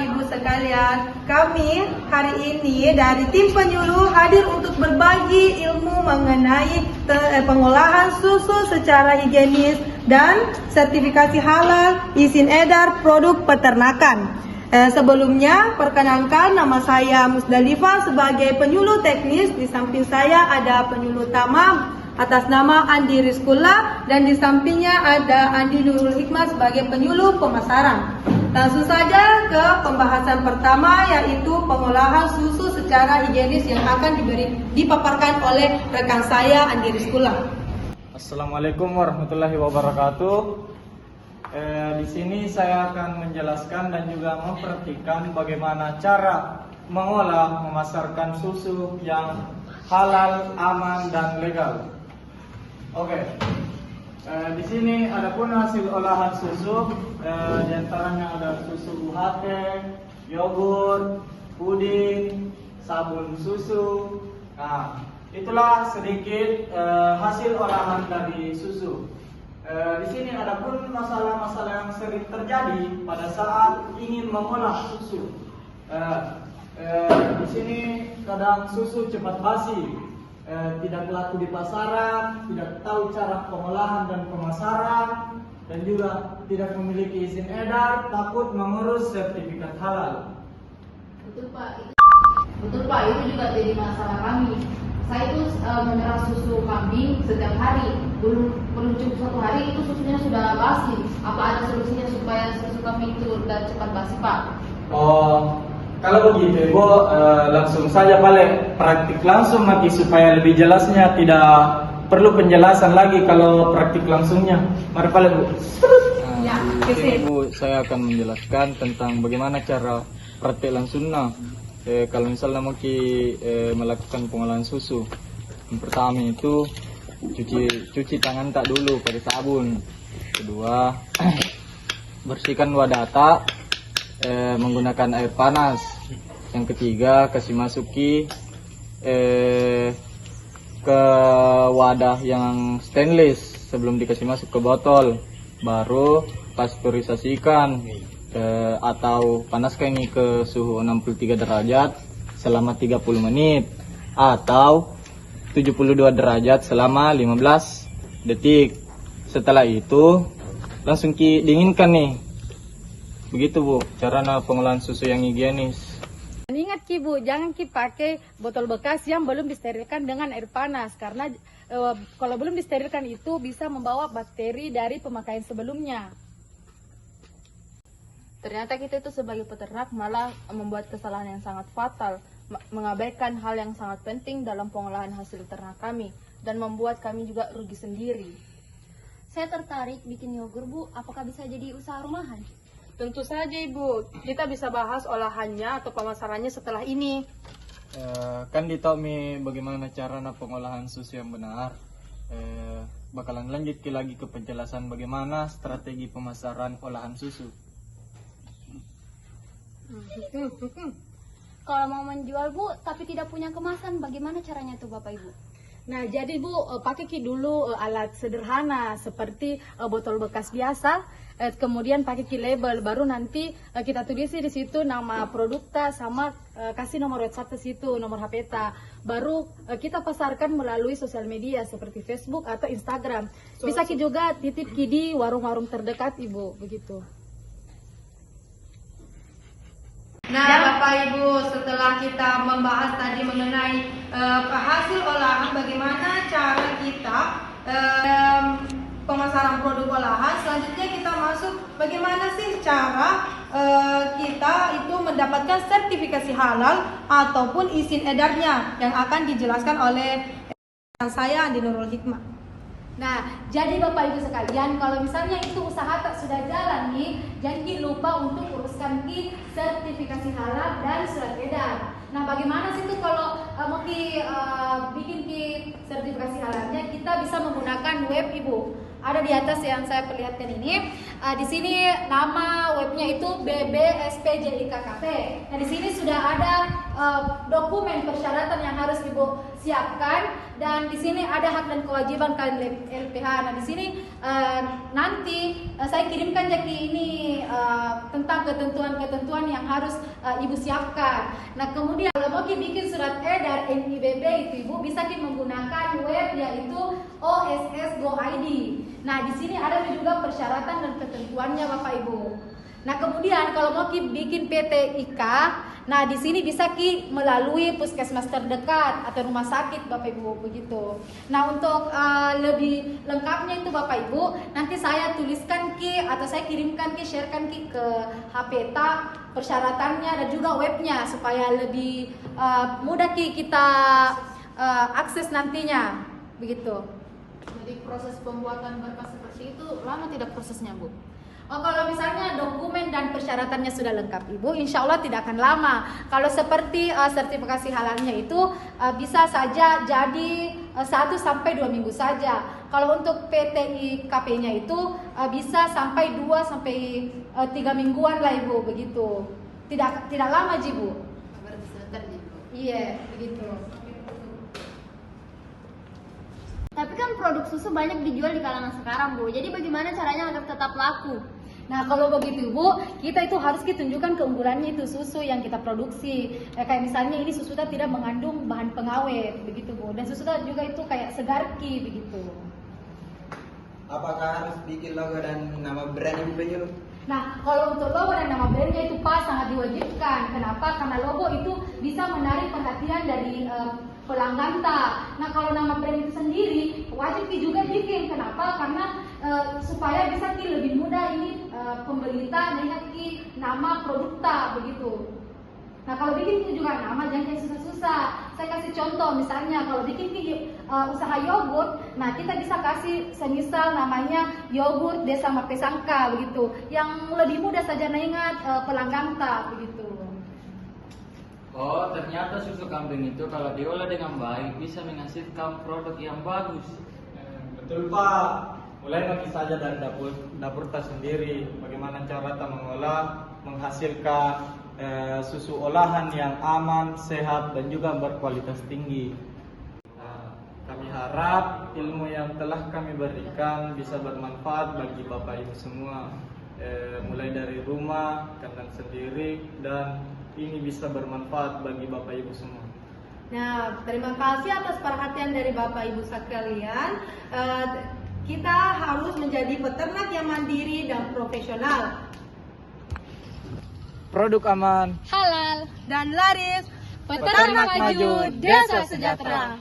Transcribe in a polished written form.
Ibu sekalian, kami hari ini dari tim penyuluh hadir untuk berbagi ilmu mengenai pengolahan susu secara higienis dan sertifikasi halal, izin edar produk peternakan. Sebelumnya, perkenalkan nama saya Musdalifah sebagai penyuluh teknis. Di samping saya ada penyuluh utama atas nama Andi Rizkula, dan di sampingnya ada Andi Nurul Hikmah sebagai penyuluh pemasaran. Langsung saja ke pembahasan pertama, yaitu pengolahan susu secara higienis yang akan dipaparkan oleh rekan saya Andi Rizkula. Assalamualaikum warahmatullahi wabarakatuh. Di sini saya akan menjelaskan dan juga memperhatikan bagaimana cara mengolah, memasarkan susu yang halal, aman, dan legal. Oke. Di sini ada pun hasil olahan susu, di antaranya ada susu UHT, yogurt, puding, sabun susu. Nah, itulah sedikit hasil olahan dari susu. Di sini ada pun masalah-masalah yang sering terjadi pada saat ingin mengolah susu. Di sini kadang susu cepat basi. Tidak laku di pasaran, tidak tahu cara pengolahan dan pemasaran, dan juga tidak memiliki izin edar, takut mengurus sertifikat halal. Betul Pak, itu juga jadi masalah kami. Saya itu menyerap susu kambing setiap hari, belum cukup 1 hari itu susunya sudah basi. Apa ada solusinya supaya susu kambing itu udah cepat basi Pak? Oh, kalau begitu Ibu, langsung saja paling praktik langsung nanti supaya lebih jelasnya, tidak perlu penjelasan lagi kalau praktik langsungnya. Mari paling Bu. Ya, Bu, saya akan menjelaskan tentang bagaimana cara praktik langsungnya. Kalau misalnya mau melakukan pengolahan susu, yang pertama itu cuci tangan tak dulu pakai sabun. Kedua, bersihkan wadah tak menggunakan air panas. Yang ketiga, kasih masuki ke wadah yang stainless sebelum dikasih masuk ke botol. Baru pasteurisasikan atau panaskan ini ke suhu 63 derajat selama 30 menit atau 72 derajat selama 15 detik. Setelah itu langsung dinginkan nih. Begitu Bu, cara pengolahan susu yang higienis. Ingat Ki Bu, jangan Ki pakai botol bekas yang belum disterilkan dengan air panas, karena kalau belum disterilkan itu bisa membawa bakteri dari pemakaian sebelumnya. Ternyata kita itu sebagai peternak malah membuat kesalahan yang sangat fatal, mengabaikan hal yang sangat penting dalam pengolahan hasil ternak kami, dan membuat kami juga rugi sendiri. Saya tertarik bikin yogurt Bu, apakah bisa jadi usaha rumahan? Tentu saja Ibu, kita bisa bahas olahannya atau pemasarannya setelah ini. Kan ditahu bagaimana cara pengolahan susu yang benar. Bakalan lanjut lagi ke penjelasan bagaimana strategi pemasaran olahan susu. Kalau mau menjual Bu, tapi tidak punya kemasan, bagaimana caranya tuh Bapak Ibu? Nah, jadi Bu, pakai Ki dulu alat sederhana seperti botol bekas biasa, kemudian pakai Ki label, baru nanti kita tulis di situ nama produknya sama kasih nomor WhatsApp di situ, nomor HP ta. Baru kita pasarkan melalui sosial media seperti Facebook atau Instagram. Bisa Ki juga titip Ki di warung-warung terdekat Ibu, begitu. Nah, Bapak Ibu, setelah kita membahas tadi mengenai hasil olahan, bagaimana cara kita pemasaran produk olahan, selanjutnya kita masuk bagaimana sih cara kita itu mendapatkan sertifikasi halal ataupun izin edarnya yang akan dijelaskan oleh saya Andi Nurul Hikmah. Nah, jadi Bapak Ibu sekalian, kalau misalnya itu usaha tak sudah jalan nih, jangan lupa untuk uruskan Ki sertifikasi halal dan surat edar. Nah, bagaimana sih tuh kalau mau bikin Ki sertifikasi halalnya? Kita bisa menggunakan web Ibu. ada di atas yang saya perlihatkan ini. Di sini nama webnya itu BBSPJIKKP. Nah di sini sudah ada dokumen persyaratan yang harus Ibu siapkan, dan di sini ada hak dan kewajiban kalian LPH. Nah di sini nanti saya kirimkan Jaki ini tentang ketentuan-ketentuan yang harus Ibu siapkan. Nah kemudian kalau mau bikin surat edar NIBB itu Ibu bisa menggunakan web yaitu OSS.go.id. Nah di sini ada juga persyaratan dan ketentuannya Bapak Ibu. Nah kemudian kalau mau bikin PT IK, nah di sini bisa melalui puskesmas terdekat atau rumah sakit Bapak Ibu begitu. Nah untuk lebih lengkapnya itu Bapak Ibu, nanti saya tuliskan atau saya kirimkan sharekan ke HPTA persyaratannya dan juga webnya supaya lebih mudah kita akses nantinya begitu. Jadi proses pembuatan berkas seperti itu lama tidak prosesnya, Bu? Kalau misalnya dokumen dan persyaratannya sudah lengkap Ibu, insya Allah tidak akan lama. Kalau seperti sertifikasi halalnya itu bisa saja jadi 1 sampai 2 minggu saja. Kalau untuk PTIKP-nya itu bisa sampai 2 sampai 3 mingguan lah Ibu, begitu. Tidak lama Ji Bu. Berarti sebentar Ji, Bu. Iya, begitu. Tapi kan produk susu banyak dijual di kalangan sekarang, Bu. Jadi bagaimana caranya agar tetap laku? Nah kalau begitu Bu, kita itu harus tunjukkan keunggulannya itu susu yang kita produksi. Kayak misalnya ini susu tidak mengandung bahan pengawet, begitu Bu. Dan susu juga itu kayak segarki, begitu. Apakah harus bikin logo dan nama brand Ibu penyuluh? Nah kalau untuk logo dan nama brandnya itu pas sangat diwajibkan. Kenapa? Karena logo itu bisa menarik perhatian dari pelanggan. Nah kalau nama brand itu sendiri wajib juga bikin. Kenapa? Karena supaya bisa lebih mudah ini pembeli melihat nama produk begitu. Nah kalau bikin itu juga nama jangan kayak susah-susah. Saya kasih contoh misalnya kalau bikin usaha yogurt, nah kita bisa kasih semisal namanya yogurt Desa Mapesangka begitu, yang lebih mudah saja ingat pelanggan begitu. Oh, ternyata susu kambing itu kalau diolah dengan baik bisa menghasilkan produk yang bagus. Betul Pak. Mulai bagi saja dari dapur tas sendiri, bagaimana cara kita mengolah, menghasilkan susu olahan yang aman, sehat dan juga berkualitas tinggi. Kami harap ilmu yang telah kami berikan bisa bermanfaat bagi Bapak Ibu semua, mulai dari rumah, kandang sendiri, dan ini bisa bermanfaat bagi Bapak Ibu semua. Nah, terima kasih atas perhatian dari Bapak Ibu sekalian. Kita harus menjadi peternak yang mandiri dan profesional. Produk aman, Halal, Dan laris, peternak maju, desa sejahtera.